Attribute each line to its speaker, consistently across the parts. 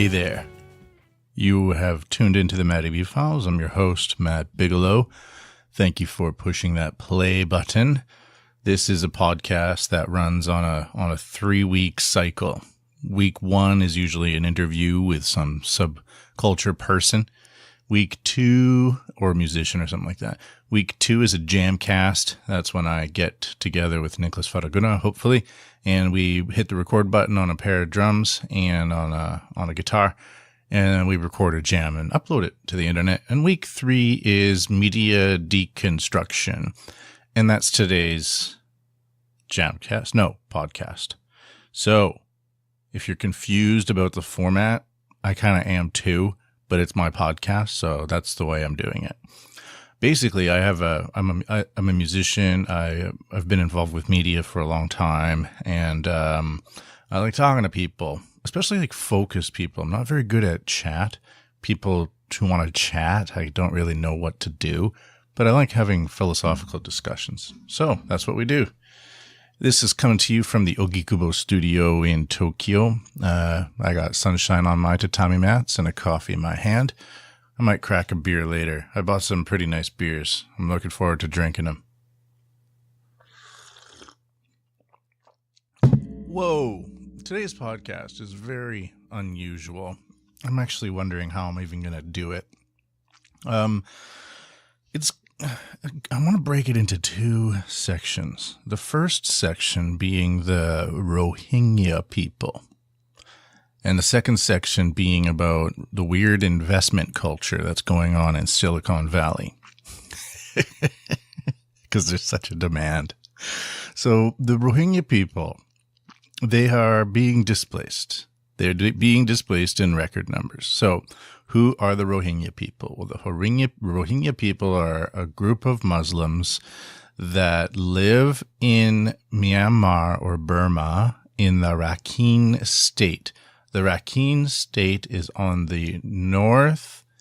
Speaker 1: Hey there. You have tuned into the Matty B Files. I'm your host, Matt Bigelow. Thank you for pushing that play button. This is a podcast that runs on a 3-week cycle. Week 1 is usually an interview with some subculture person. Week 2, or musician or something like that. Week 2 is a jam cast. That's when I get together with Nicholas Faraguna, hopefully, and we hit the record button on a pair of drums and on a guitar, and we record a jam and upload it to the internet. And week 3 is media deconstruction, and that's today's podcast. So, if you're confused about the format, I kind of am too, but it's my podcast, so that's the way I'm doing it. Basically, I'm a musician. I've been involved with media for a long time, and I like talking to people, especially like focused people. I'm not very good at chat. People who want to chat, I don't really know what to do, but I like having philosophical discussions. So that's what we do. This is coming to you from the Ogikubo studio in Tokyo. I got sunshine on my tatami mats and a coffee in my hand. I might crack a beer later. I bought some pretty nice beers. I'm looking forward to drinking them. Whoa. Today's podcast is very unusual. I'm actually wondering how I'm even going to do it. I want to break it into 2 sections. The first section being the Rohingya people, and the second section being about the weird investment culture that's going on in Silicon Valley, because there's such a demand. So the Rohingya people, they are being displaced. They're being displaced in record numbers. So who are the Rohingya people? Well, the Rohingya people are a group of Muslims that live in Myanmar or Burma in the Rakhine state. The Rakhine state is on the northwest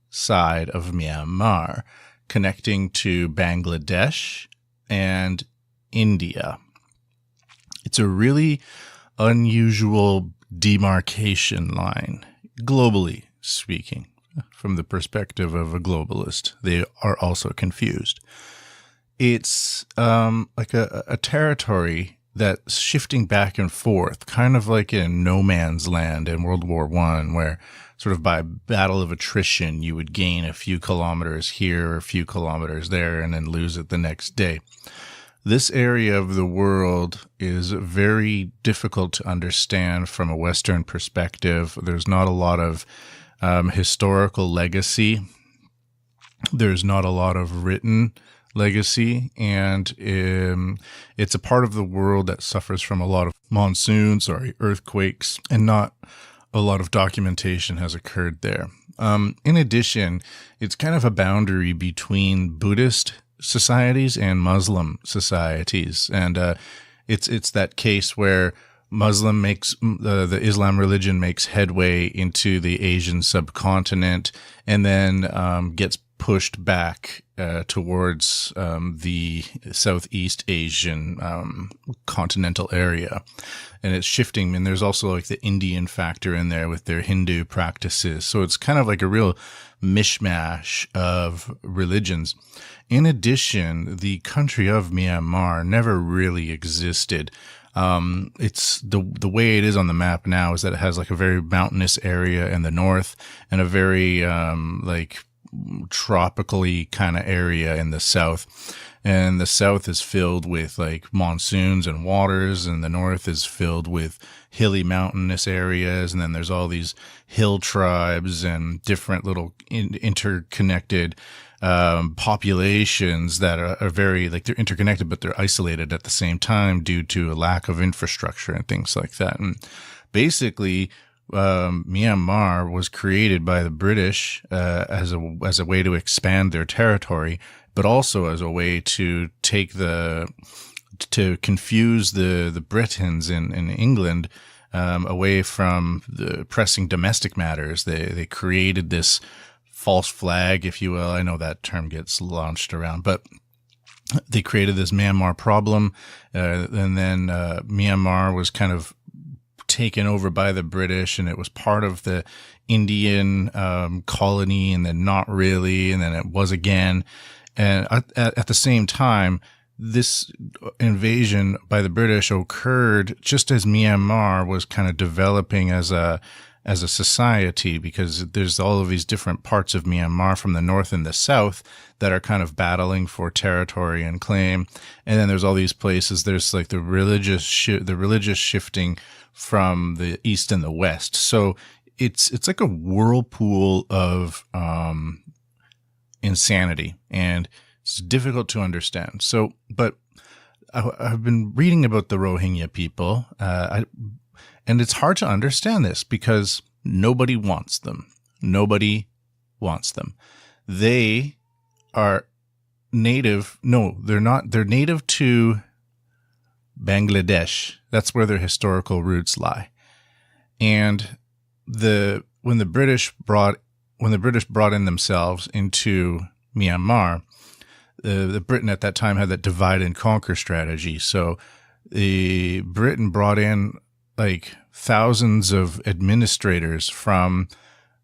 Speaker 1: side of Myanmar, connecting to Bangladesh and India. It's a really unusual demarcation line, globally speaking. From the perspective of a globalist, they are also confused. It's like a territory that's shifting back and forth, kind of like in no man's land in World War I, where sort of by battle of attrition, you would gain a few kilometers here or a few kilometers there and then lose it the next day. This area of the world is very difficult to understand from a Western perspective. There's not a lot of historical legacy. There's not a lot of written legacy, and it's a part of the world that suffers from a lot of earthquakes, and not a lot of documentation has occurred there. In addition, it's kind of a boundary between Buddhist societies and Muslim societies, and it's that case where the Islam religion makes headway into the Asian subcontinent and then gets pushed back towards the Southeast Asian continental area, and it's shifting. And there's also like the Indian factor in there with their Hindu practices, so it's kind of like a real mishmash of religions. In addition, the country of Myanmar never really existed. It's the way it is on the map now is that it has like a very mountainous area in the north and a very like tropically kind of area in the south. And the south is filled with like monsoons and waters, and the north is filled with hilly mountainous areas. And then there's all these hill tribes and different little interconnected populations that are very, like, they're interconnected, but they're isolated at the same time due to a lack of infrastructure and things like that. And basically, Myanmar was created by the British as a way to expand their territory, but also as a way to confuse the Britons in England away from the pressing domestic matters. They created this false flag, if you will. I know that term gets launched around, but they created this Myanmar problem, and then Myanmar was kind of taken over by the British, and it was part of the Indian colony, and then not really, and then it was again. And at the same time, this invasion by the British occurred just as Myanmar was kind of developing as a society, because there's all of these different parts of Myanmar from the north and the south that are kind of battling for territory and claim. And then there's all these places. There's like the religious shifting from the east and the west. So it's like a whirlpool of insanity, and it's difficult to understand. So, but I've been reading about the Rohingya people, and it's hard to understand this because nobody wants them. Nobody wants them. They are native. No, they're not. They're native to Bangladesh. That's where their historical roots lie. And when the British brought in themselves into Myanmar, the Britain at that time had that divide and conquer strategy. So the Britain brought in like thousands of administrators from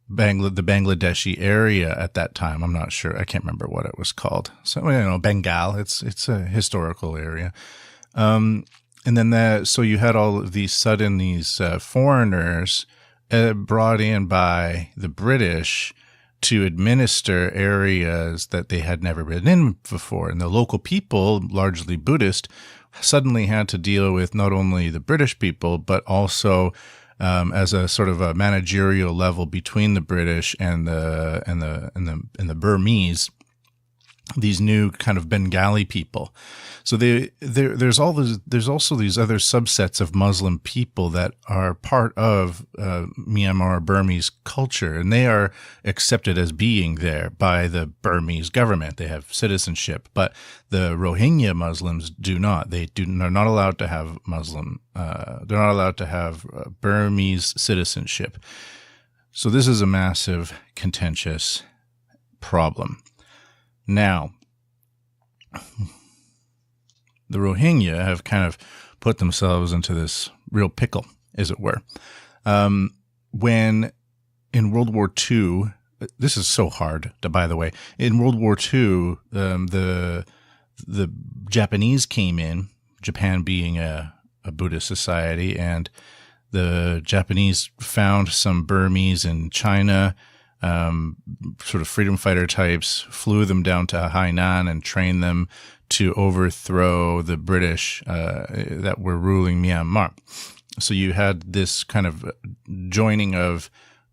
Speaker 1: the Bangladeshi area at that time. I'm not sure. I can't remember what it was called. So, Bengal. It's a historical area. And then so you had all of these foreigners brought in by the British to administer areas that they had never been in before. And the local people, largely Buddhist, suddenly had to deal with not only the British people, but also as a sort of a managerial level between the British and the Burmese, these new kind of Bengali people. So there's also these other subsets of Muslim people that are part of Myanmar Burmese culture, and they are accepted as being there by the Burmese government. They have citizenship, but the Rohingya Muslims do not. They're not allowed to have they're not allowed to have Burmese citizenship. So this is a massive, contentious problem. Now, the Rohingya have kind of put themselves into this real pickle, as it were. When in World War II, this is so hard, by the way, in World War II, the Japanese came in, Japan being a Buddhist society, and the Japanese found some Burmese in China, sort of freedom fighter types, flew them down to Hainan and trained them to overthrow the British that were ruling Myanmar. So you had this kind of joining of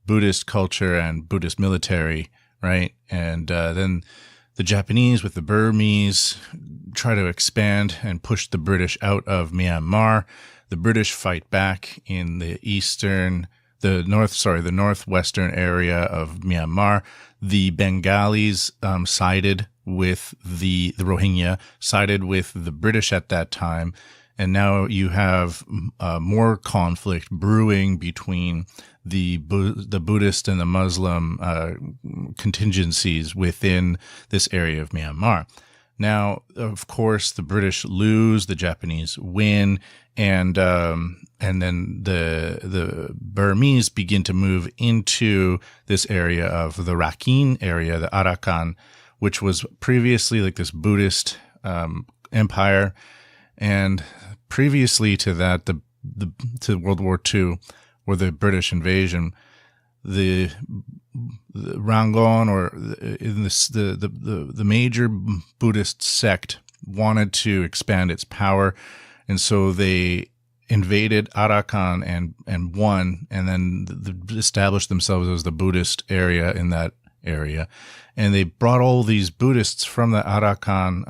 Speaker 1: Buddhist culture and Buddhist military, right? And then the Japanese with the Burmese try to expand and push the British out of Myanmar. The British fight back in the northwestern area of Myanmar. The Bengalis sided with the Rohingya, sided with the British at that time, and now you have more conflict brewing between the Buddhist and the Muslim contingencies within this area of Myanmar. Now, of course, the British lose, the Japanese win, and then the Burmese begin to move into this area of the Rakhine area, the Arakan, which was previously like this Buddhist empire, and previously to that, to World War II, or the British invasion, the Rangon, or the major Buddhist sect, wanted to expand its power, and so they invaded Arakan and won, and then established themselves as the Buddhist area in that area. And they brought all these Buddhists from the Arakan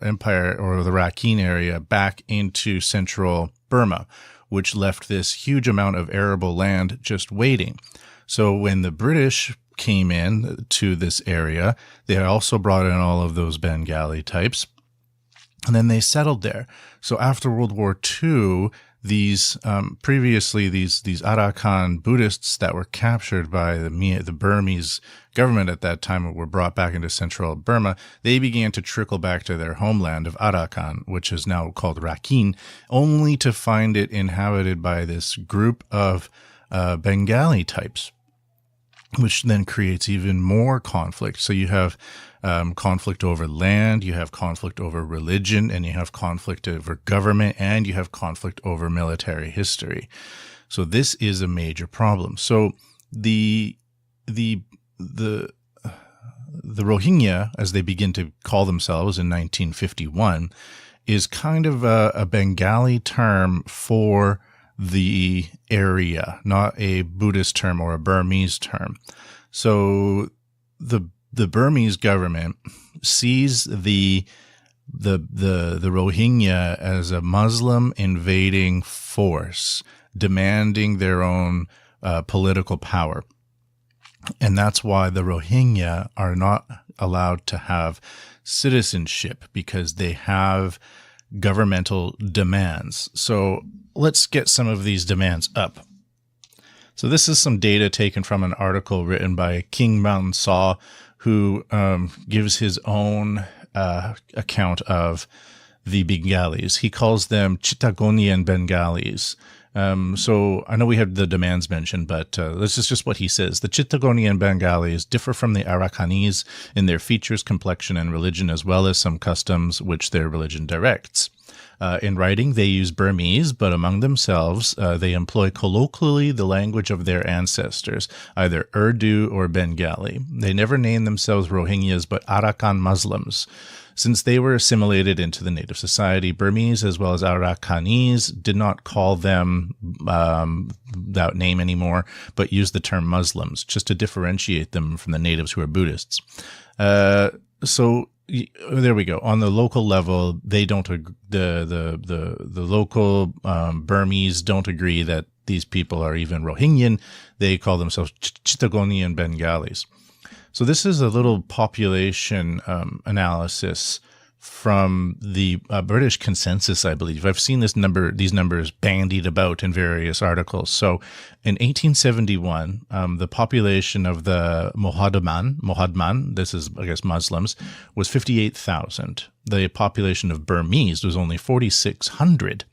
Speaker 1: Empire, or the Rakhine area, back into central Burma, which left this huge amount of arable land just waiting. So when the British came in to this area, they also brought in all of those Bengali types, and then they settled there. So after World War II, these previously these Arakan Buddhists that were captured by the Burmese government at that time were brought back into central Burma. They began to trickle back to their homeland of Arakan, which is now called Rakhine, only to find it inhabited by this group of Bengali types, which then creates even more conflict. So you have conflict over land, you have conflict over religion, and you have conflict over government, and you have conflict over military history. So this is a major problem. So the Rohingya, as they begin to call themselves in 1951, is kind of a Bengali term for the area, not a Buddhist term or a Burmese term. So the Burmese government sees the Rohingya as a Muslim invading force, demanding their own political power. And that's why the Rohingya are not allowed to have citizenship, because they have governmental demands. So let's get some of these demands up. So this is some data taken from an article written by King Mountain Saw, who gives his own account of the Bengalis. He calls them Chittagonian Bengalis. So I know we have the demands mentioned, but this is just what he says. The Chittagonian Bengalis differ from the Arakanese in their features, complexion, and religion, as well as some customs which their religion directs. In writing, they use Burmese, but among themselves, they employ colloquially the language of their ancestors, either Urdu or Bengali. They never name themselves Rohingyas, but Arakan Muslims. Since they were assimilated into the native society, Burmese as well as Arakanese did not call them that name anymore, but used the term Muslims just to differentiate them from the natives who are Buddhists. So there we go. On the local level, they don't. The local Burmese don't agree that these people are even Rohingyan. They call themselves Chittagonian Bengalis. So this is a little population analysis from the British consensus, I believe. I've seen these numbers bandied about in various articles. So in 1871, the population of the Mohadman, this is, I guess, Muslims, was 58,000. The population of Burmese was only 4,600.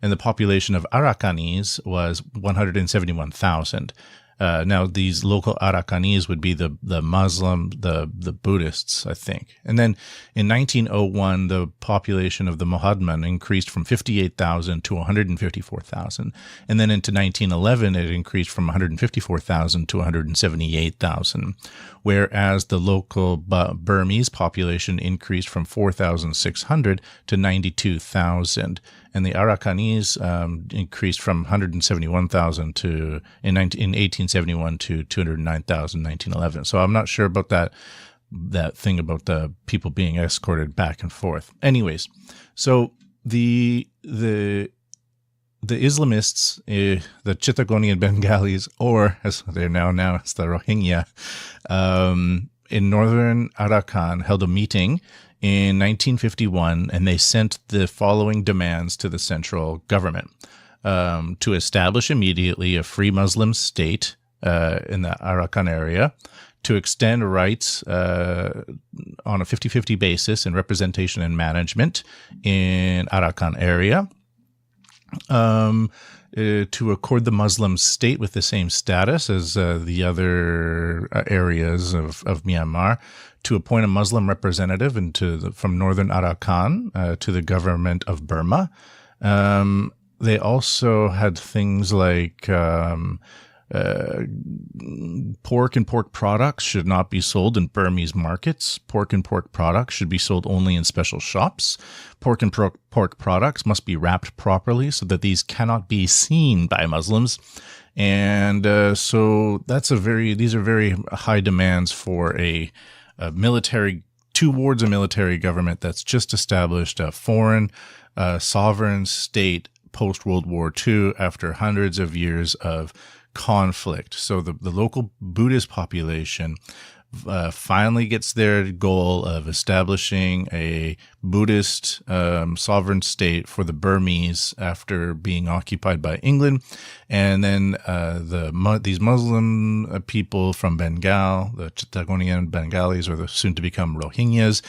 Speaker 1: And the population of Arakanese was 171,000. Now, these local Arakanese would be the Muslim, the Buddhists, I think. And then in 1901, the population of the Mohadman increased from 58,000 to 154,000. And then into 1911, it increased from 154,000 to 178,000, whereas the local Burmese population increased from 4,600 to 92,000. And the Arakanese increased from 171,000 in 1871 to 209,000 in 1911. So I'm not sure about that thing about the people being escorted back and forth. Anyways, so the Islamists, the Chittagonian Bengalis, or as they're now as the Rohingya, in northern Arakan held a meeting in 1951, and they sent the following demands to the central government: to establish immediately a free Muslim state in the Arakan area, to extend rights on a 50-50 basis in representation and management in Arakan area, to accord the Muslim state with the same status as the other areas of Myanmar, to appoint a Muslim representative from northern Arakan to the government of Burma. They also had things like pork and pork products should not be sold in Burmese markets. Pork and pork products should be sold only in special shops. Pork and pork products must be wrapped properly so that these cannot be seen by Muslims. And so these are very high demands for a military, towards a military government that's just established a foreign sovereign state post-World War II after hundreds of years of conflict. So the local Buddhist population finally gets their goal of establishing a Buddhist sovereign state for the Burmese after being occupied by England. And then these Muslim people from Bengal, the Chittagonian Bengalis, or the soon to become Rohingyas,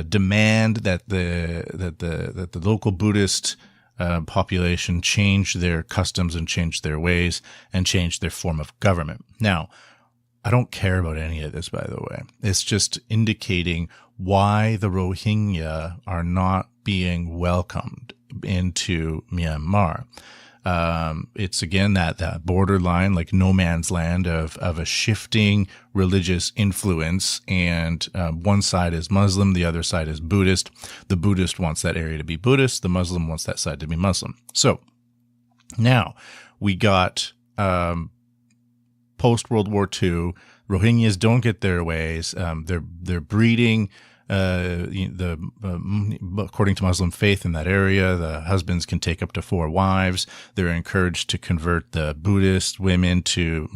Speaker 1: demand that the local Buddhist population change their customs and change their ways and change their form of government. Now, I don't care about any of this, by the way. It's just indicating why the Rohingya are not being welcomed into Myanmar. It's again that borderline, like no man's land of a shifting religious influence, and one side is Muslim, the other side is Buddhist. The Buddhist wants that area to be Buddhist, the Muslim wants that side to be Muslim. So now we got post-World War II, Rohingyas don't get their ways. They're breeding, according to Muslim faith in that area, the husbands can take up to 4 wives. They're encouraged to convert the Buddhist women to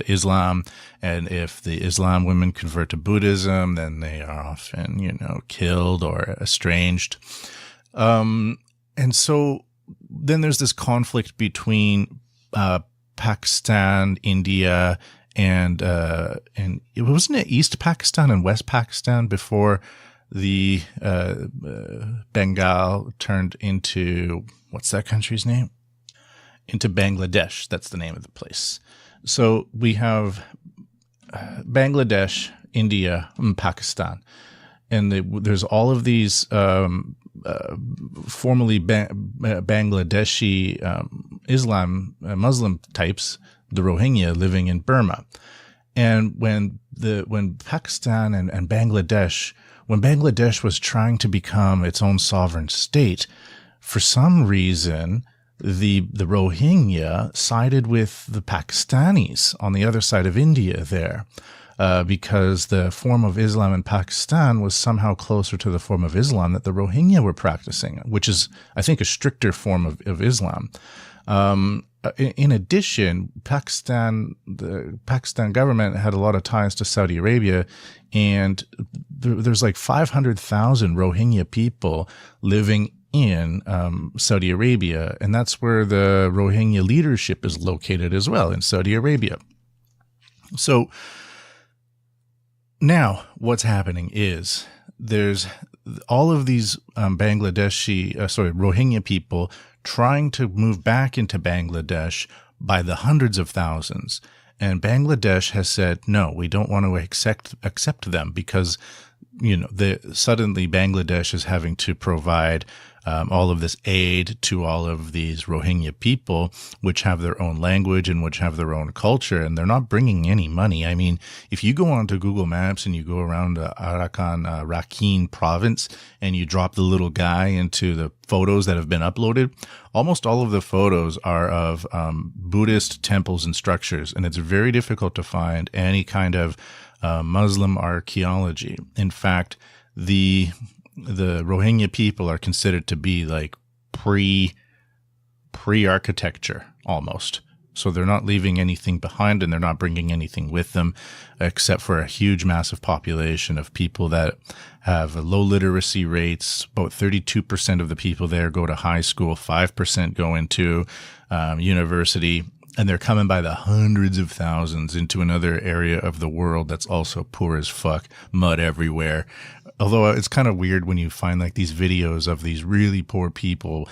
Speaker 1: Islam. And if the Islam women convert to Buddhism, then they are often, killed or estranged. And so then there's this conflict between Pakistan, India, and it wasn't East Pakistan and West Pakistan before the Bengal turned into, what's that country's name? Into Bangladesh. That's the name of the place. So we have Bangladesh, India, and Pakistan. And there's all of these formerly Bangladeshi Muslim types, the Rohingya, living in Burma. And when Pakistan and Bangladesh, when Bangladesh was trying to become its own sovereign state, for some reason, the Rohingya sided with the Pakistanis on the other side of India there. Because the form of Islam in Pakistan was somehow closer to the form of Islam that the Rohingya were practicing, which is, I think, a stricter form of Islam. In addition, the Pakistan government had a lot of ties to Saudi Arabia, and there's like 500,000 Rohingya people living in Saudi Arabia, and that's where the Rohingya leadership is located as well, in Saudi Arabia. So now what's happening is there's all of these Rohingya people trying to move back into Bangladesh by the hundreds of thousands. And Bangladesh has said, no, we don't want to accept them because, suddenly Bangladesh is having to provide all of this aid to all of these Rohingya people, which have their own language and which have their own culture, and they're not bringing any money. I mean, if you go onto Google Maps and you go around Rakhine province and you drop the little guy into the photos that have been uploaded, almost all of the photos are of Buddhist temples and structures, and it's very difficult to find any kind of Muslim archaeology. In fact, the Rohingya people are considered to be like pre-architecture almost. So they're not leaving anything behind and they're not bringing anything with them except for a huge massive population of people that have low literacy rates. About 32% of the people there go to high school, 5% go into university, and they're coming by the hundreds of thousands into another area of the world that's also poor as fuck, mud everywhere. Although it's kind of weird when you find like these videos of these really poor people,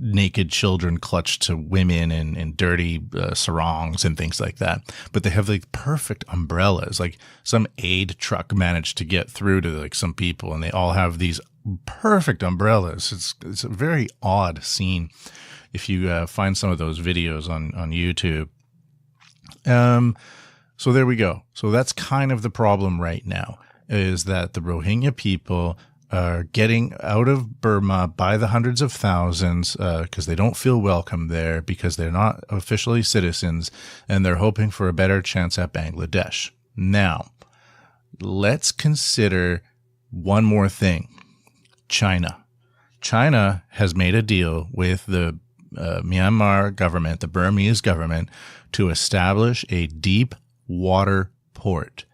Speaker 1: naked children clutched to women in dirty sarongs and things like that. But they have like perfect umbrellas. Like some aid truck managed to get through to like some people, and they all have these perfect umbrellas. It's a very odd scene if you find some of those videos on YouTube. So there we go. So that's kind of the problem right now, is that the Rohingya people are getting out of Burma by the hundreds of thousands because they don't feel welcome there because they're not officially citizens, and they're hoping for a better chance at Bangladesh. Now, let's consider one more thing. China. China has made a deal with the Myanmar government, the Burmese government, to establish a deep water port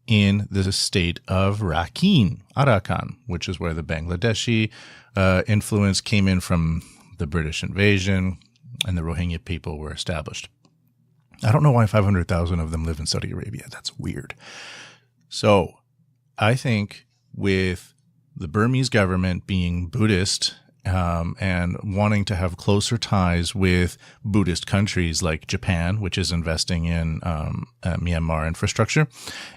Speaker 1: in the state of Rakhine, Arakan, which is where the Bangladeshi influence came in from the British invasion, and the Rohingya people were established. I don't know why 500,000 of them live in Saudi Arabia. That's weird. So I think with the Burmese government being Buddhist and wanting to have closer ties with Buddhist countries like Japan, which is investing in Myanmar infrastructure,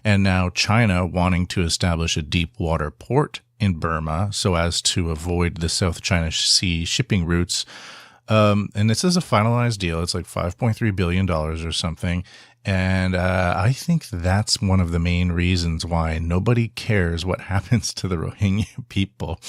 Speaker 1: and now China wanting to establish a deep water port in Burma so as to avoid the South China Sea shipping routes. And this is a finalized deal. It's like $5.3 billion or something. And I think that's one of the main reasons why nobody cares what happens to the Rohingya people,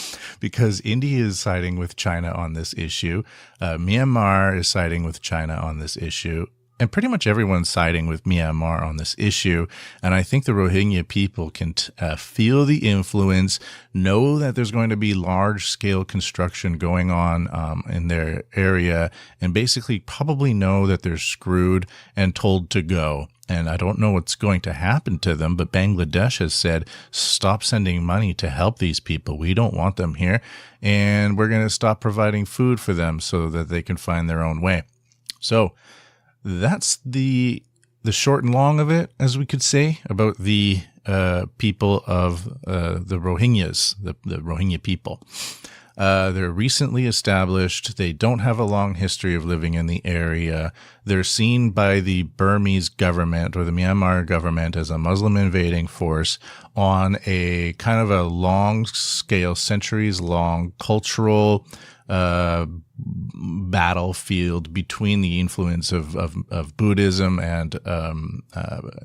Speaker 1: because India is siding with China on this issue. Myanmar is siding with China on this issue. And pretty much everyone's siding with Myanmar on this issue. And I think the Rohingya people can feel the influence, know that there's going to be large-scale construction going on in their area, and basically probably know that they're screwed and told to go. And I don't know what's going to happen to them, but Bangladesh has said, stop sending money to help these people. We don't want them here. And we're going to stop providing food for them so that they can find their own way. So that's the short and long of it, as we could say, about the people of the Rohingyas, the Rohingya people. They're recently established. They don't have a long history of living in the area. They're seen by the Burmese government or the Myanmar government as a Muslim invading force on a kind of a long-scale, centuries-long cultural battlefield between the influence of Buddhism and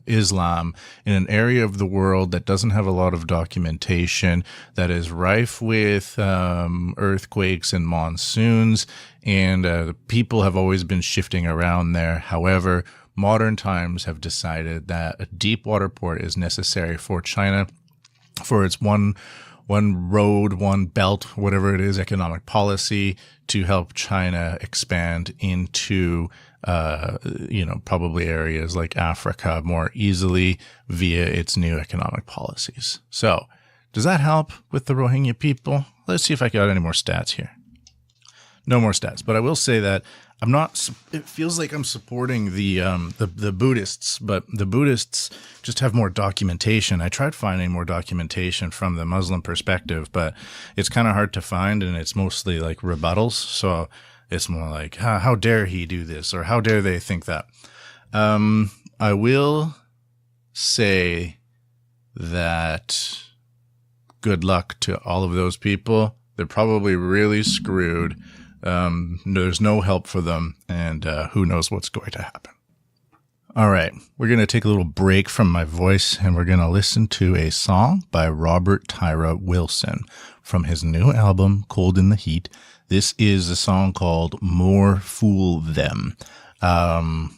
Speaker 1: Islam in an area of the world that doesn't have a lot of documentation, that is rife with earthquakes and monsoons, and the people have always been shifting around there. However, modern times have decided that a deep water port is necessary for China for its one road, one belt, whatever it is, economic policy to help China expand into, probably areas like Africa more easily via its new economic policies. So does that help with the Rohingya people? Let's see if I got any more stats here. No more stats, but I will say that I'm not. It feels like I'm supporting the Buddhists, but the Buddhists just have more documentation. I tried finding more documentation from the Muslim perspective, but it's kind of hard to find, and it's mostly like rebuttals. So it's more like, how dare he do this, or how dare they think that. I will say that good luck to all of those people. They're probably really screwed. There's no help for them, and who knows what's going to happen. All right, we're going to take a little break from my voice, and we're going to listen to a song by Robert Taira Wilson from his new album, Cold in the Heat. This is a song called More Fool Them. I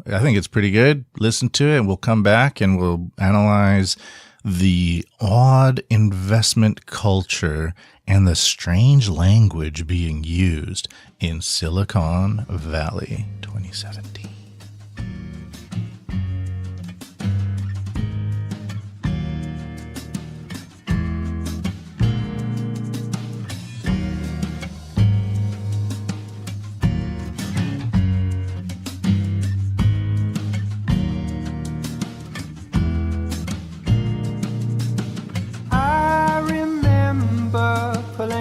Speaker 1: think it's pretty good. Listen to it, and we'll come back and we'll analyze the odd investment culture and the strange language being used in Silicon Valley 2017.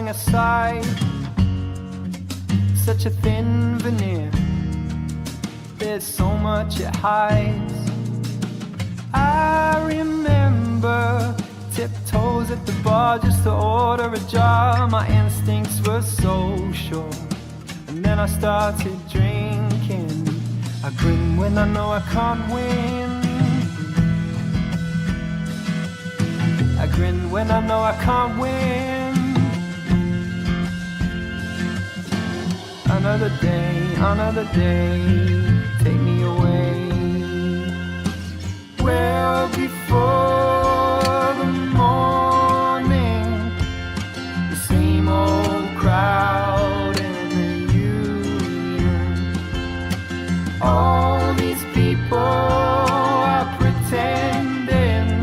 Speaker 2: Aside, such a thin veneer, there's so much it hides. I remember tiptoes at the bar just to order a jar. My instincts were so sure, and then I started drinking. I grin when I know I can't win. I grin when I know I can't win. Another day, take me away. Well, before the morning, the same old crowd in the union. All these people are pretending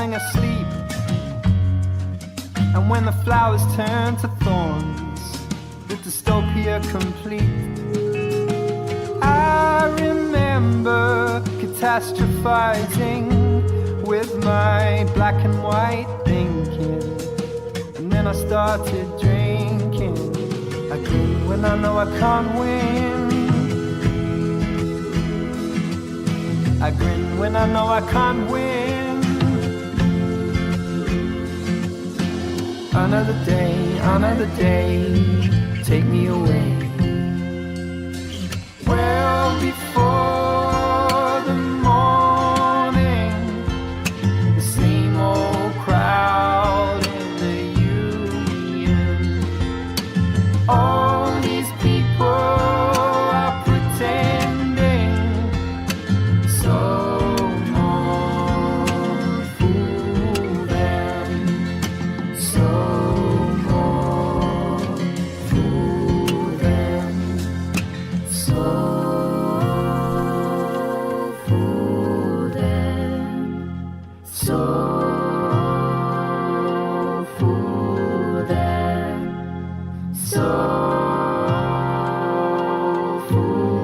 Speaker 2: falling asleep. And when the flowers turn to thorns, the dystopia complete. I remember catastrophizing with my black and white thinking. And then I started drinking. I grin when I know I can't win. I grin when I know I can't win. Another day, take me away. Well before the morning, the same old crowd in the union. All these people are pretending, so more fool them, so more fool them, so fool them, so fool them, so fool them, so fool them.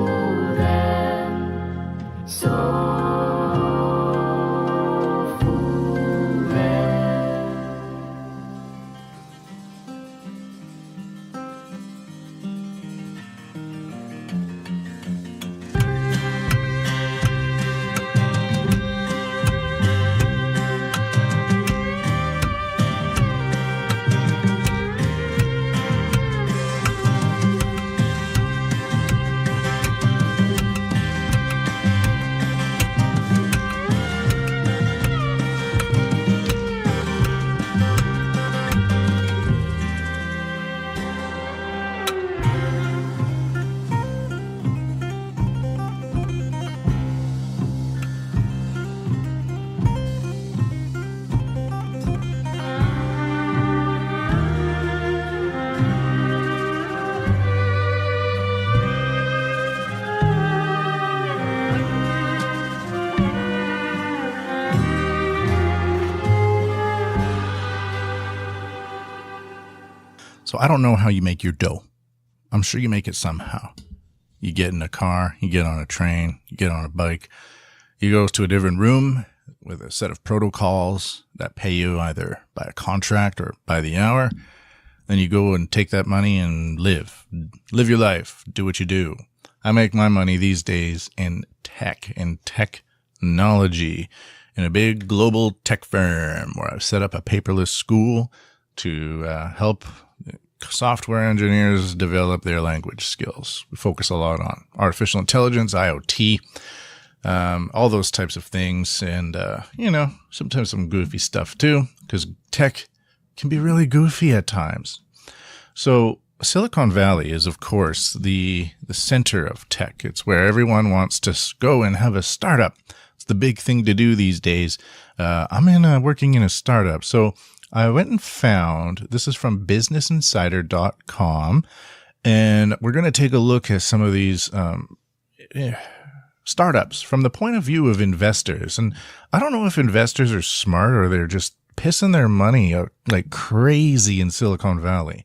Speaker 1: So I don't know how you make your dough. I'm sure you make it somehow. You get in a car, you get on a train, you get on a bike, you go to a different room with a set of protocols that pay you either by a contract or by the hour. Then you go and take that money and live your life, do what you do. I make my money these days in technology, in a big global tech firm where I've set up a paperless school to help software engineers develop their language skills. We focus a lot on artificial intelligence, IoT, all those types of things. And, sometimes some goofy stuff too, because tech can be really goofy at times. So Silicon Valley is, of course, the center of tech. It's where everyone wants to go and have a startup. It's the big thing to do these days. I'm working in a startup. So I went and found, this is from businessinsider.com, and we're going to take a look at some of these startups from the point of view of investors. And I don't know if investors are smart or they're just pissing their money out like crazy in Silicon Valley.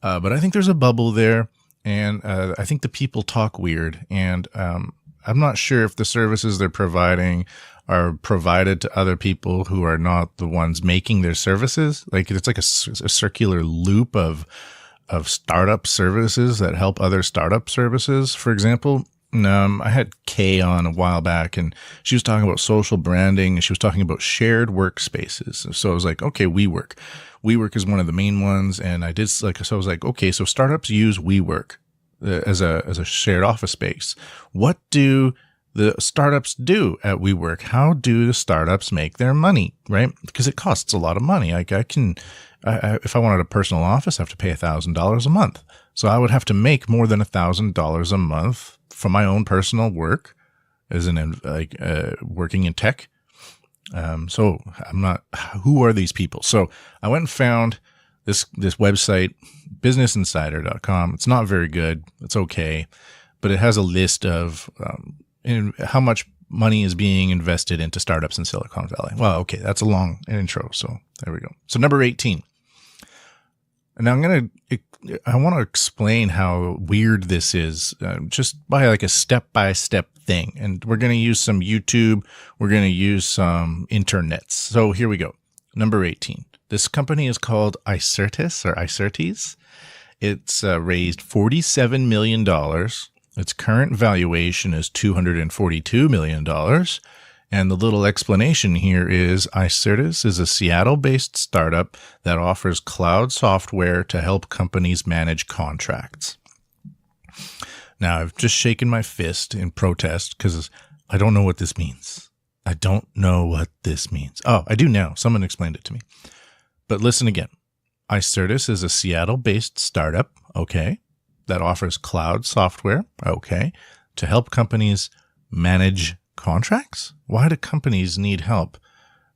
Speaker 1: But I think there's a bubble there, and I think the people talk weird, and I'm not sure if the services they're providing are provided to other people who are not the ones making their services. Like it's like a circular loop of startup services that help other startup services. For example, I had Kay on a while back, and she was talking about social branding, and she was talking about shared workspaces. So I was like, okay, WeWork. WeWork is one of the main ones, and I was like, okay, so startups use WeWork as a shared office space. What do the startups do at WeWork? How do the startups make their money, right? Because it costs a lot of money. Like if I wanted a personal office, I have to pay $1,000 a month. So I would have to make more than $1,000 a month from my own personal work as working in tech. So who are these people? So I went and found this website, businessinsider.com. It's not very good. It's okay. But it has a list of how much money is being invested into startups in Silicon Valley. Well, okay, that's a long intro. So there we go. So number 18. And now I want to explain how weird this is, just by like a step-by-step thing. And we're going to use some YouTube. We're going to use some internets. So here we go. Number 18. This company is called Icertis. It's raised $47 million. Its current valuation is $242 million. And the little explanation here is Icertis is a Seattle-based startup that offers cloud software to help companies manage contracts. Now, I've just shaken my fist in protest because I don't know what this means. I don't know what this means. Oh, I do now. Someone explained it to me. But listen again. Icertis is a Seattle-based startup, okay, that offers cloud software, okay, to help companies manage contracts? Why do companies need help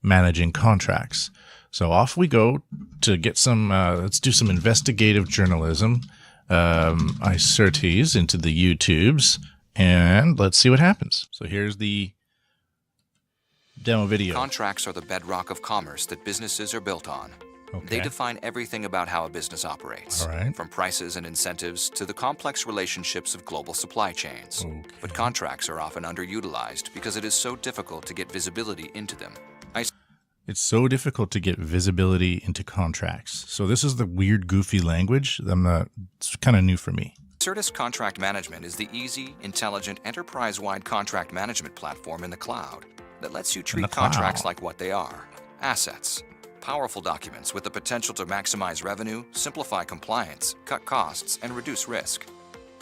Speaker 1: managing contracts? So off we go to get some, let's do some investigative journalism, Icertis into the YouTubes, and let's see what happens. So here's the demo video.
Speaker 3: Contracts are the bedrock of commerce that businesses are built on.
Speaker 1: Okay.
Speaker 3: They define everything about how a business operates,
Speaker 1: All right.
Speaker 3: from prices and incentives to the complex relationships of global supply chains.
Speaker 1: Okay.
Speaker 3: But contracts are often underutilized because it is so difficult to get visibility into them.
Speaker 1: It's so difficult to get visibility into contracts. So this is the weird, goofy language. It's kind of new for me.
Speaker 3: Icertis Contract Management is the easy, intelligent, enterprise-wide contract management platform in the cloud that lets you treat contracts like what they are: assets. Powerful documents with the potential to maximize revenue, simplify compliance, cut costs, and reduce risk.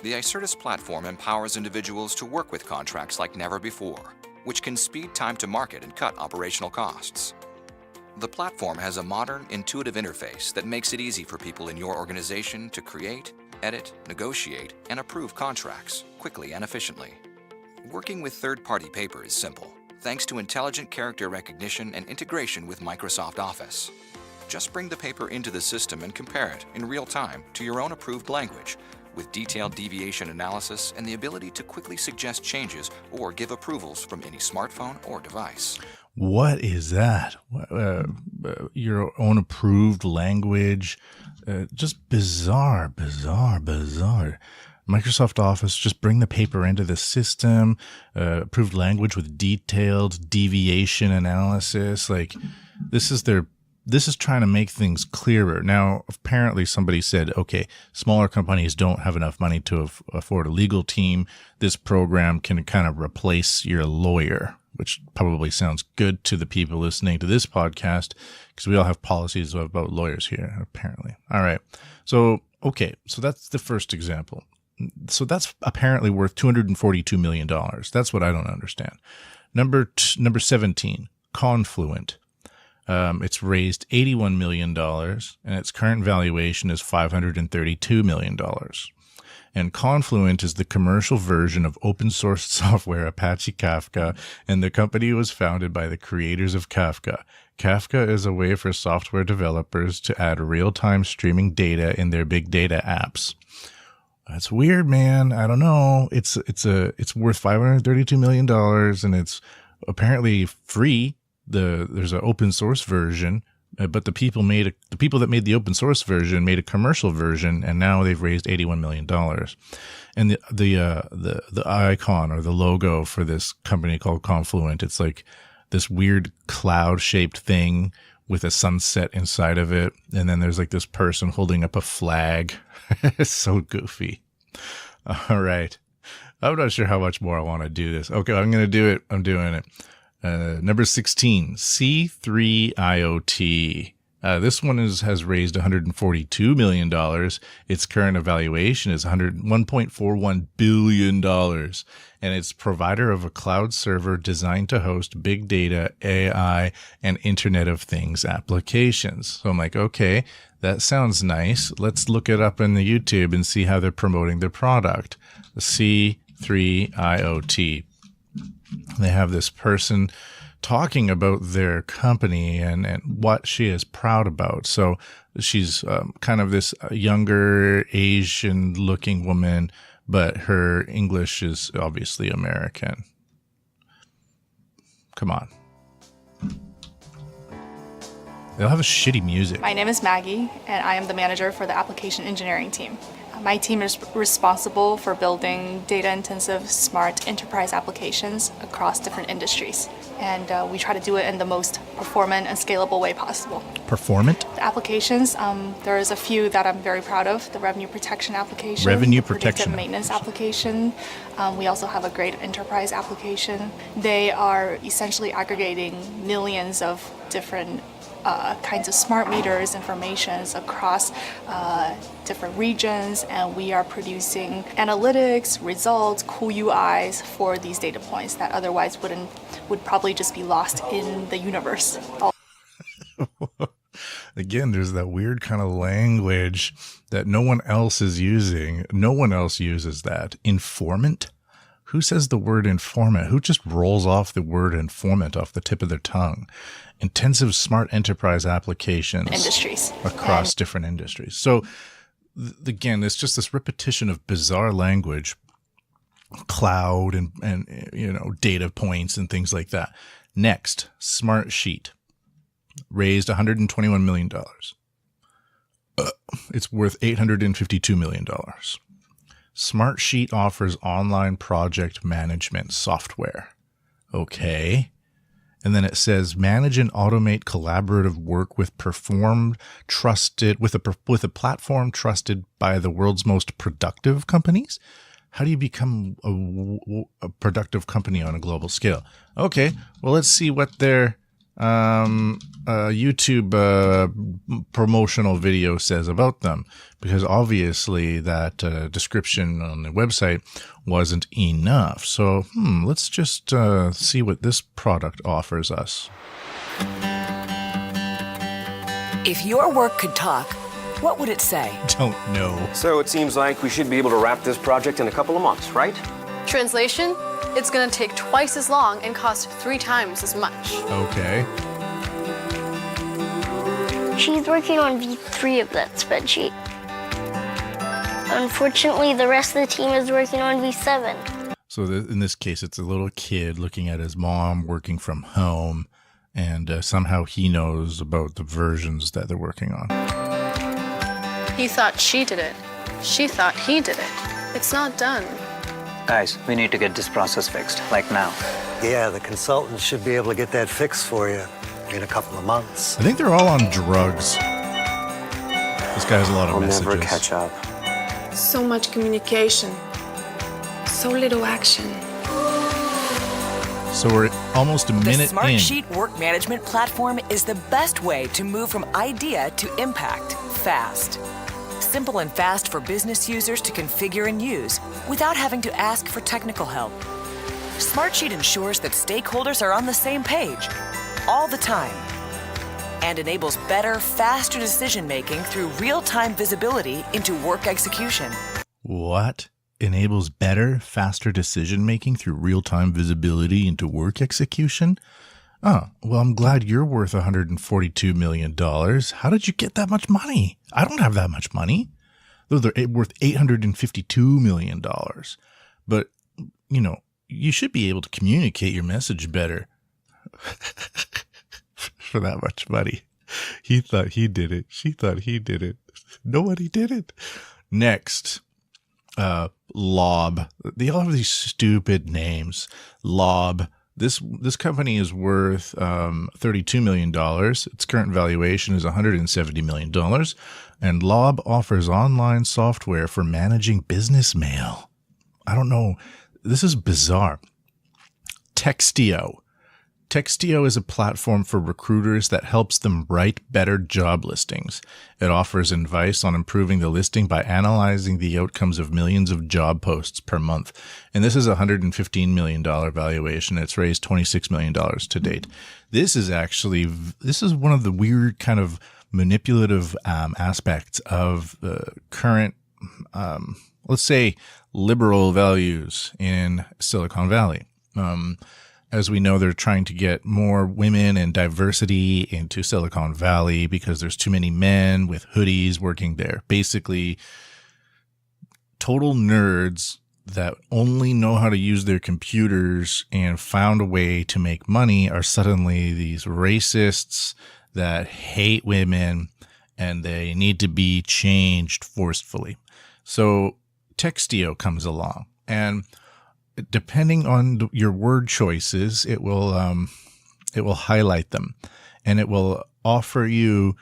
Speaker 3: The Icertis platform empowers individuals to work with contracts like never before, which can speed time to market and cut operational costs. The platform has a modern, intuitive interface that makes it easy for people in your organization to create, edit, negotiate, and approve contracts quickly and efficiently. Working with third-party paper is simple, thanks to intelligent character recognition and integration with Microsoft Office. Just bring the paper into the system and compare it in real time to your own approved language, with detailed deviation analysis and the ability to quickly suggest changes or give approvals from any smartphone or device.
Speaker 1: What is that? Your own approved language? Just bizarre. Microsoft Office, just bring the paper into the system, approved language with detailed deviation analysis. Like this is trying to make things clearer. Now, apparently somebody said, okay, smaller companies don't have enough money to afford a legal team. This program can kind of replace your lawyer, which probably sounds good to the people listening to this podcast because we all have policies about lawyers here, apparently. All right. So, okay. So that's the first example. So that's apparently worth $242 million. That's what I don't understand. Number 17, Confluent. It's raised $81 million, and its current valuation is $532 million. And Confluent is the commercial version of open source software Apache Kafka, and the company was founded by the creators of Kafka. Kafka is a way for software developers to add real-time streaming data in their big data apps. That's weird, man. I don't know. It's worth $532 million, and it's apparently free. There's an open source version, but the people that made the open source version made a commercial version, and now they've raised $81 million. And the icon or the logo for this company called Confluent, it's like this weird cloud shaped thing with a sunset inside of it, and then there's like this person holding up a flag. It's so goofy. All right. I'm not sure how much more I want to do this. Okay, I'm going to do it. I'm doing it. Number 16, C3IoT. This one has raised $142 million. Its current evaluation is $1.41 billion. And it's provider of a cloud server designed to host big data, AI, and Internet of Things applications. So I'm like, okay, that sounds nice. Let's look it up in the YouTube and see how they're promoting their product. C3IoT. They have this person talking about their company and what she is proud about. So she's kind of this younger Asian looking woman, but her English is obviously American. Come on. They'll have a shitty music.
Speaker 4: My name is Maggie, and I am the manager for the application engineering team. My team is responsible for building data-intensive, smart enterprise applications across different industries. And we try to do it in the most performant and scalable way possible.
Speaker 1: Performant?
Speaker 4: The applications, there is a few that I'm very proud of. The revenue protection application.
Speaker 1: Revenue
Speaker 4: the
Speaker 1: protection.
Speaker 4: predictive maintenance application. We also have a great enterprise application. They are essentially aggregating millions of different kinds of smart meters informations across different regions, and we are producing analytics, results, cool UIs for these data points that otherwise would probably just be lost in the universe.
Speaker 1: Again, there's that weird kind of language that no one else is using. No one else uses that. Informant? Who says the word informant? Who just rolls off the word informant off the tip of their tongue? Intensive smart enterprise applications.
Speaker 4: Industries.
Speaker 1: Across different industries. So, again, it's just this repetition of bizarre language, cloud and you know, data points and things like that. Next, Smartsheet raised $121 million. It's worth $852 million. Smartsheet offers online project management software. Okay. And then it says manage and automate collaborative work with a platform trusted by the world's most productive companies. How do you become a productive company on a global scale? Okay, well, let's see what their YouTube promotional video says about them, because obviously that description on the website wasn't enough. So let's just see what this product offers us.
Speaker 5: If your work could talk, what would it say?
Speaker 1: Don't know.
Speaker 6: So it seems like we should be able to wrap this project in a couple of months, right?
Speaker 7: Translation? It's going to take twice as long and cost 3 times as much.
Speaker 1: Okay.
Speaker 8: She's working on V3 of that spreadsheet. Unfortunately, the rest of the team is working on V7.
Speaker 1: So in this case, it's a little kid looking at his mom working from home, and somehow he knows about the versions that they're working on.
Speaker 7: He thought she did it. She thought he did it. It's not done.
Speaker 9: Guys, we need to get this process fixed, like now.
Speaker 10: Yeah, the consultants should be able to get that fixed for you in a couple of months.
Speaker 1: I think they're all on drugs. This guy has a lot of messages.
Speaker 6: I'll never catch up.
Speaker 11: So much communication. So little action.
Speaker 1: So we're almost a minute in.
Speaker 5: The Smartsheet work management platform is the best way to move from idea to impact fast. Simple and fast for business users to configure and use without having to ask for technical help. Smartsheet ensures that stakeholders are on the same page all the time and enables better, faster decision-making through real-time visibility into work execution.
Speaker 1: What? Enables better, faster decision-making through real-time visibility into work execution? Oh, well, I'm glad you're worth $142 million. How did you get that much money? I don't have that much money. They're worth $852 million. But, you know, you should be able to communicate your message better for that much money. He thought he did it. She thought he did it. Nobody did it. Next, Lob. They all have these stupid names. Lob. This company is worth $32 million. Its current valuation is $170 million. And Lob offers online software for managing business mail. I don't know. This is bizarre. Textio. Textio is a platform for recruiters that helps them write better job listings. It offers advice on improving the listing by analyzing the outcomes of millions of job posts per month. And this is a $115 million valuation. It's raised $26 million to date. This is one of the weird kind of manipulative aspects of the current, let's say, liberal values in Silicon Valley. As we know, they're trying to get more women and diversity into Silicon Valley because there's too many men with hoodies working there. Basically, total nerds that only know how to use their computers and found a way to make money are suddenly these racists that hate women, and they need to be changed forcefully. So Textio comes along, and depending on your word choices, it will highlight them, and it will offer you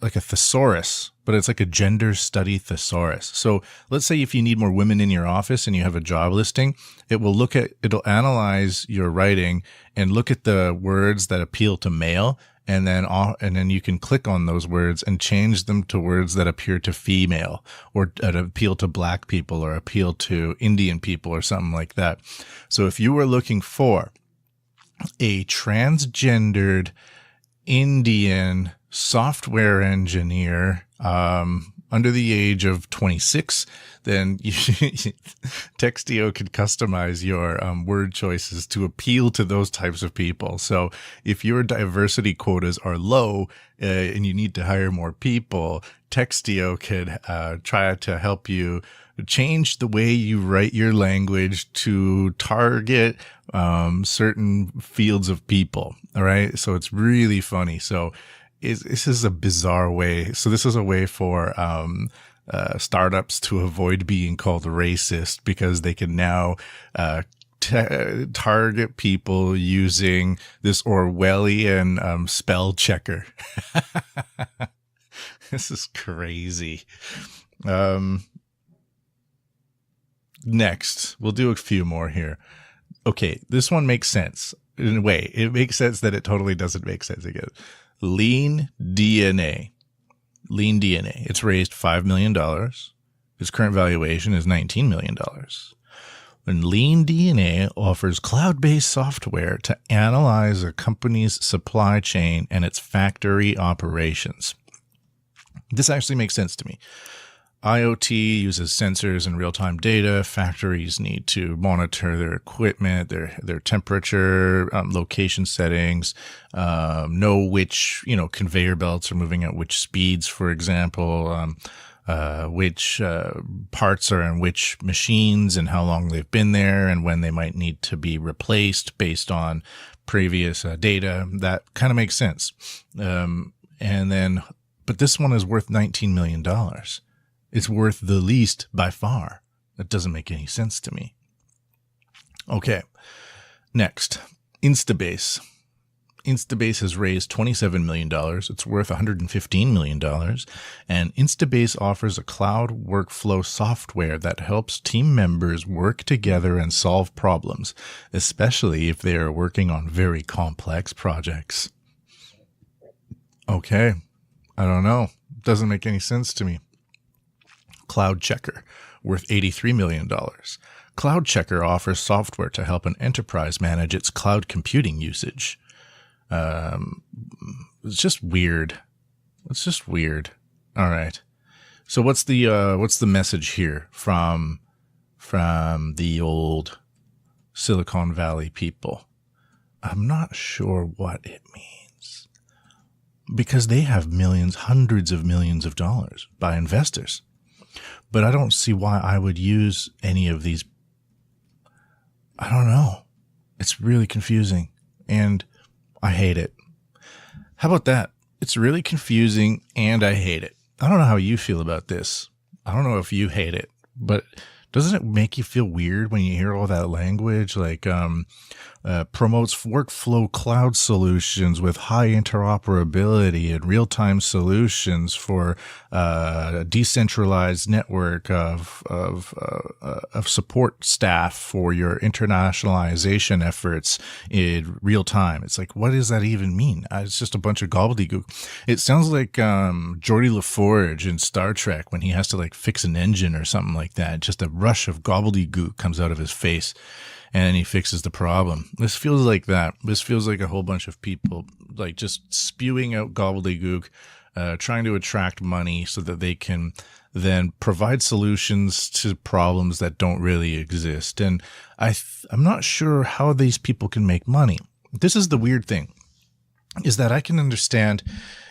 Speaker 1: like a thesaurus, but it's like a gender study thesaurus. So let's say if you need more women in your office and you have a job listing, it'll analyze your writing and look at the words that appeal to male, and then you can click on those words and change them to words that appear to female, or that appeal to black people, or appeal to Indian people, or something like that. So if you were looking for a transgendered Indian software engineer under the age of 26, then Textio can customize your word choices to appeal to those types of people. So if your diversity quotas are low and you need to hire more people, Textio could try to help you change the way you write your language to target certain fields of people. All right. So it's really funny. So this is a bizarre way. So this is a way for startups to avoid being called racist, because they can now target people using this Orwellian spell checker. This is crazy. Next, we'll do a few more here. Okay, this one makes sense. In a way, it makes sense that it totally doesn't make sense again. Lean DNA. Lean DNA. It's raised $5 million. Its current valuation is $19 million. And Lean DNA offers cloud-based software to analyze a company's supply chain and its factory operations. This actually makes sense to me. IoT uses sensors and real-time data. Factories need to monitor their equipment, their temperature, location settings, know which, conveyor belts are moving at which speeds, for example, which parts are in which machines and how long they've been there and when they might need to be replaced based on previous data. That kind of makes sense. But this one is worth $19 million. It's worth the least by far. That doesn't make any sense to me. Okay. Next, Instabase. Instabase has raised $27 million. It's worth $115 million. And Instabase offers a cloud workflow software that helps team members work together and solve problems, especially if they are working on very complex projects. Okay. I don't know. Doesn't make any sense to me. Cloud Checker, worth $83 million. Cloud Checker offers software to help an enterprise manage its cloud computing usage. It's just weird. It's just weird. All right. So what's the message here from the old Silicon Valley people? I'm not sure what it means, because they have millions, hundreds of millions of dollars by investors. But I don't see why I would use any of these. I don't know. It's really confusing, and I hate it. How about that? It's really confusing, and I hate it. I don't know how you feel about this. I don't know if you hate it, but doesn't it make you feel weird when you hear all that language, like promotes workflow cloud solutions with high interoperability and real-time solutions for a decentralized network of support staff for your internationalization efforts in real time? It's like, what does that even mean? It's just a bunch of gobbledygook. It sounds like Geordie LaForge in Star Trek when he has to fix an engine or something like that. Just a rush of gobbledygook comes out of his face, and then he fixes the problem. This feels like that. This feels like a whole bunch of people just spewing out gobbledygook, trying to attract money so that they can then provide solutions to problems that don't really exist. And I'm not sure how these people can make money. This is the weird thing. is that I can understand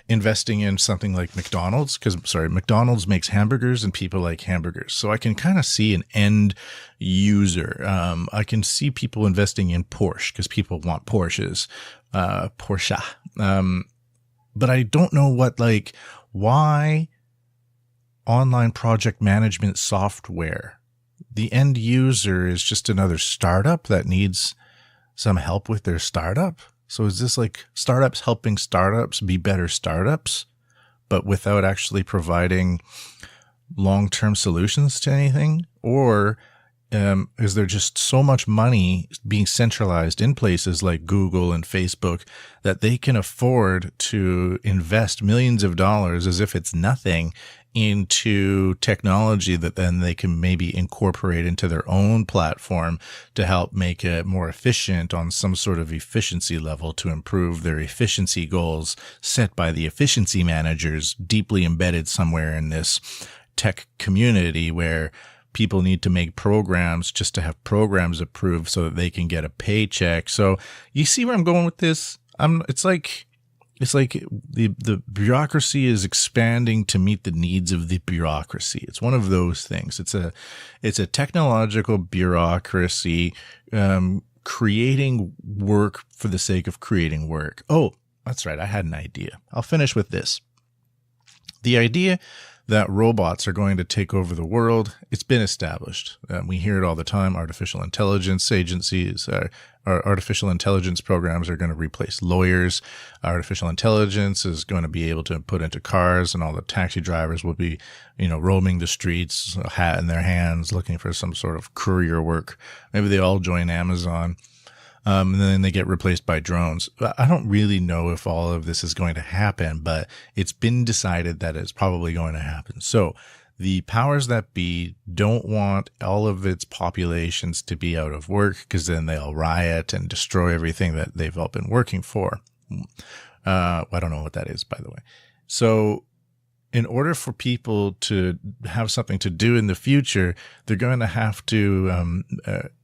Speaker 1: investing in something like McDonald's, because McDonald's makes hamburgers and people like hamburgers. So I can kind of see an end user. I can see people investing in Porsche because people want Porsches, Porsche. But I don't know why online project management software. The end user is just another startup that needs some help with their startup. So is this like startups helping startups be better startups, but without actually providing long-term solutions to anything? Or is there just so much money being centralized in places like Google and Facebook that they can afford to invest millions of dollars as if it's nothing into technology that then they can maybe incorporate into their own platform to help make it more efficient on some sort of efficiency level to improve their efficiency goals set by the efficiency managers deeply embedded somewhere in this tech community where people need to make programs just to have programs approved so that they can get a paycheck. So you see where I'm going with this? It's like the bureaucracy is expanding to meet the needs of the bureaucracy. It's one of those things. It's a technological bureaucracy, creating work for the sake of creating work. Oh, that's right. I had an idea. I'll finish with this. The idea that robots are going to take over the world, it's been established. We hear it all the time. Artificial intelligence agencies, artificial intelligence programs are going to replace lawyers. Artificial intelligence is going to be able to put into cars, and all the taxi drivers will be, roaming the streets, a hat in their hands, looking for some sort of courier work. Maybe they all join Amazon. And then they get replaced by drones. I don't really know if all of this is going to happen, but it's been decided that it's probably going to happen. So the powers that be don't want all of its populations to be out of work because then they'll riot and destroy everything that they've all been working for. I don't know what that is, by the way. So in order for people to have something to do in the future, they're going to have to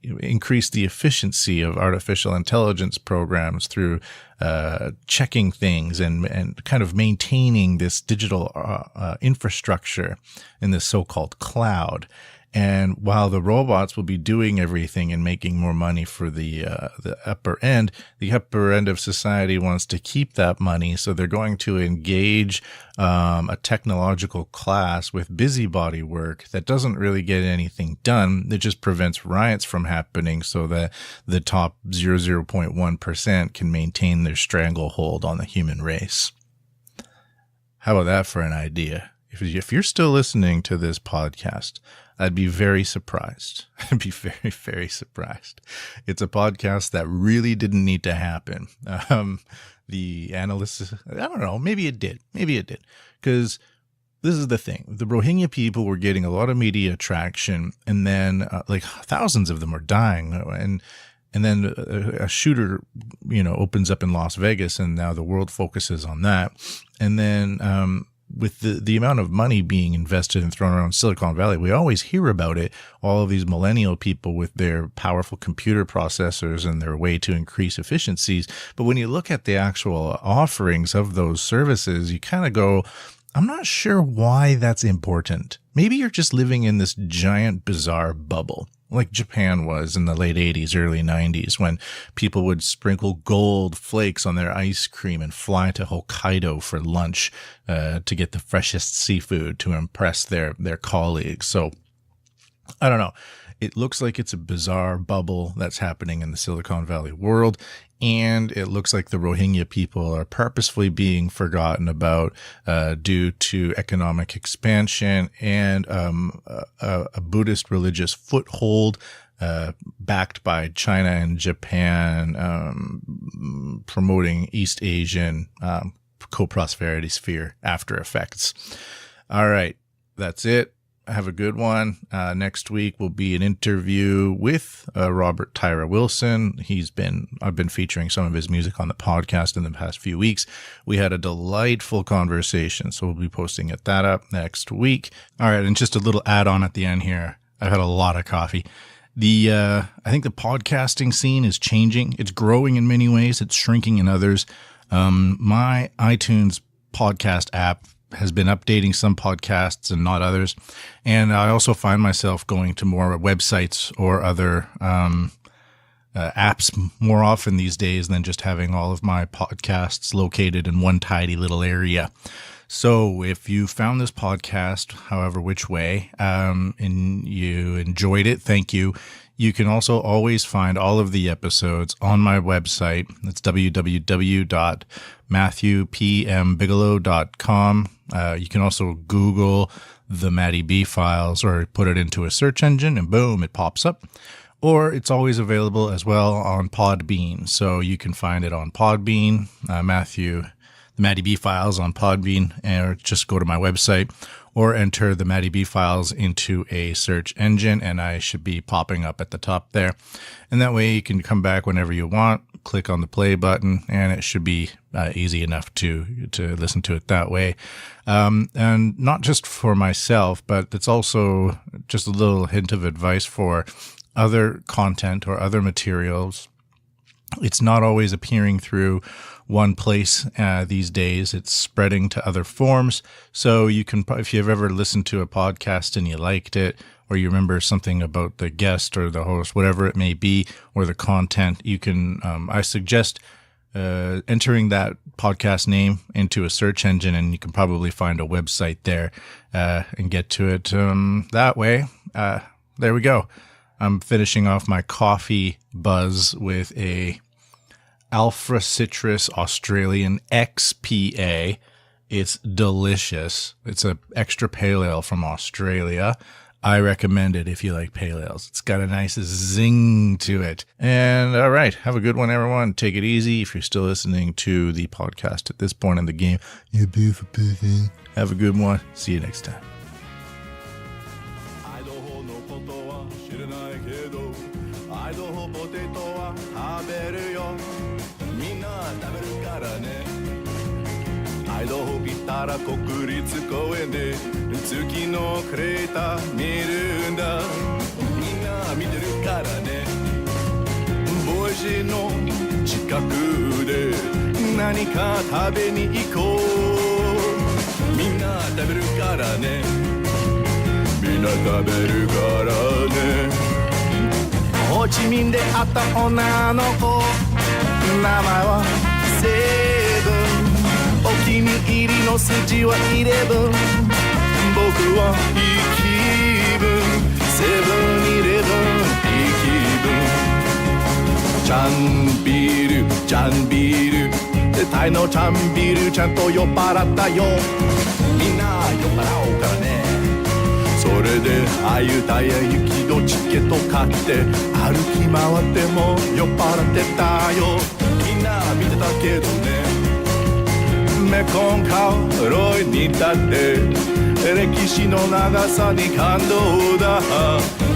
Speaker 1: increase the efficiency of artificial intelligence programs through checking things and kind of maintaining this digital infrastructure in this so-called cloud. And while the robots will be doing everything and making more money for the upper end of society wants to keep that money. So they're going to engage a technological class with busybody work that doesn't really get anything done. It just prevents riots from happening so that the top 0.1% can maintain their stranglehold on the human race. How about that for an idea? If you're still listening to this podcast, I'd be very surprised. I'd be very, very surprised. It's a podcast that really didn't need to happen. The analysts, I don't know, maybe it did. Because this is the thing. The Rohingya people were getting a lot of media traction, and then thousands of them were dying. And then a shooter, opens up in Las Vegas, and now the world focuses on that. And then with the amount of money being invested and thrown around Silicon Valley, we always hear about it. All of these millennial people with their powerful computer processors and their way to increase efficiencies. But when you look at the actual offerings of those services, you kind of go, I'm not sure why that's important. Maybe you're just living in this giant, bizarre bubble, like Japan was in the late 80s, early 90s, when people would sprinkle gold flakes on their ice cream and fly to Hokkaido for lunch to get the freshest seafood to impress their colleagues. So I don't know. It looks like it's a bizarre bubble that's happening in the Silicon Valley world. And it looks like the Rohingya people are purposefully being forgotten about due to economic expansion and a Buddhist religious foothold backed by China and Japan, promoting East Asian co-prosperity sphere after effects. All right, that's it. Have a good one. Next week will be an interview with Robert Taira Wilson. I've been featuring some of his music on the podcast in the past few weeks. We had a delightful conversation, so we'll be posting that up next week. All right, and just a little add-on at the end here. I've had a lot of coffee. I think the podcasting scene is changing. It's growing in many ways. It's shrinking in others. My iTunes podcast app has been updating some podcasts and not others. And I also find myself going to more websites or other apps more often these days than just having all of my podcasts located in one tidy little area. So if you found this podcast, however which way, and you enjoyed it, thank you. You can also always find all of the episodes on my website. That's www.matthewpmbigelow.com. You can also Google the Matty B files or put it into a search engine and boom, it pops up. Or it's always available as well on Podbean. So you can find it on Podbean, the Matty B files on Podbean, or just go to my website or enter the Matty B files into a search engine and I should be popping up at the top there. And that way you can come back whenever you want, click on the play button, and it should be easy enough to listen to it that way. And not just for myself, but it's also just a little hint of advice for other content or other materials. It's not always appearing through one place these days. It's spreading to other forms. So you can, if you've ever listened to a podcast and you liked it, or you remember something about the guest or the host, whatever it may be, or the content, you can, I suggest entering that podcast name into a search engine, and you can probably find a website there and get to it that way. There we go. I'm finishing off my coffee buzz with a Alpha Citrus Australian XPA. It's delicious. It's an extra pale ale from Australia. I recommend it if you like pale ales. It's got a nice zing to it. And all right, have a good one, everyone. Take it easy. If you're still listening to the podcast at this point in the game, you're beautiful person. Have a good one. See you next time.
Speaker 2: Idaho 行ったら国立公園で月のクレーター見るんだみんな見てるからねボイシーの近くで何か食べに行こうみんな食べるからねみんな食べるからねホーチミンで会った女の子名前はセブンお気に入りの筋は11僕はいい気分セブンイレブンいい気分チャンビールチャンビールタイのチャンビールちゃんと酔っ払ったよみんな酔っ払おうからねそれであゆたや雪のチケット買って歩き回っても酔っ払ってたよみんな見てたけどねメコン川沿いに立って歴史の長さに感動だ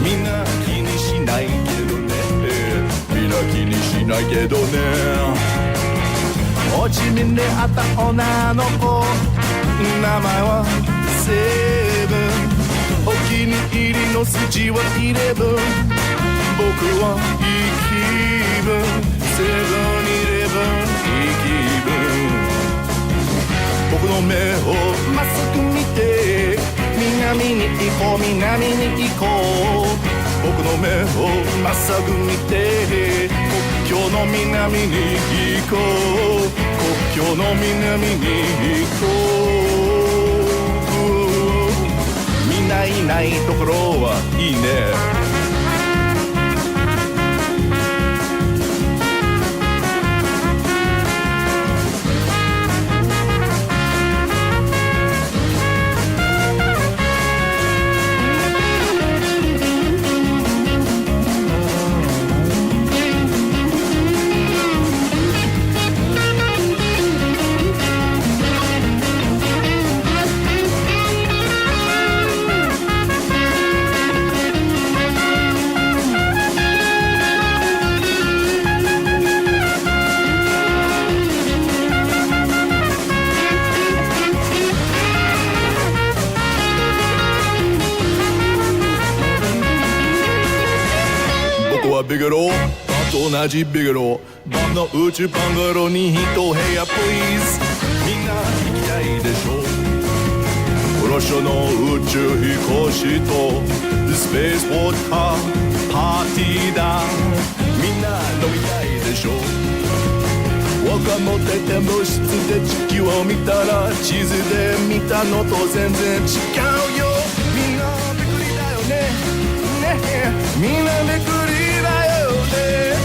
Speaker 2: みんな気にしないけどねみんな気にしないけどねホーチミンで会った女の子名前はセブンお気に入りの筋は11僕はいい気分セブンイレブンいい気分僕の目をまっすぐ見て南に行こう南に行こう僕の目をまっすぐ見て国境の南に行こう国境の南に行こうみんないないところはいいねビゲローあと
Speaker 12: 同じビゲロ晩の宇宙バンガローに一部屋 please みんな行きたいでしょプロショの宇宙飛行士とスペースウォーカーパーティーだみんな飲みたいでしょ僕は持ってて物質で地球を見たら地図で見たのと全然違うよみんなびっくりだよねねみんなびっくりだよね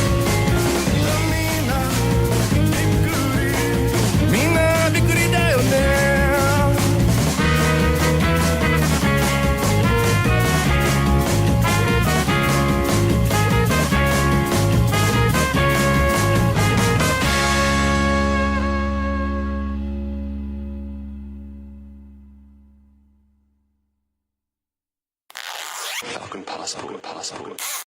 Speaker 12: みんなびっくりみんなびっくりだよねFalcon Pass.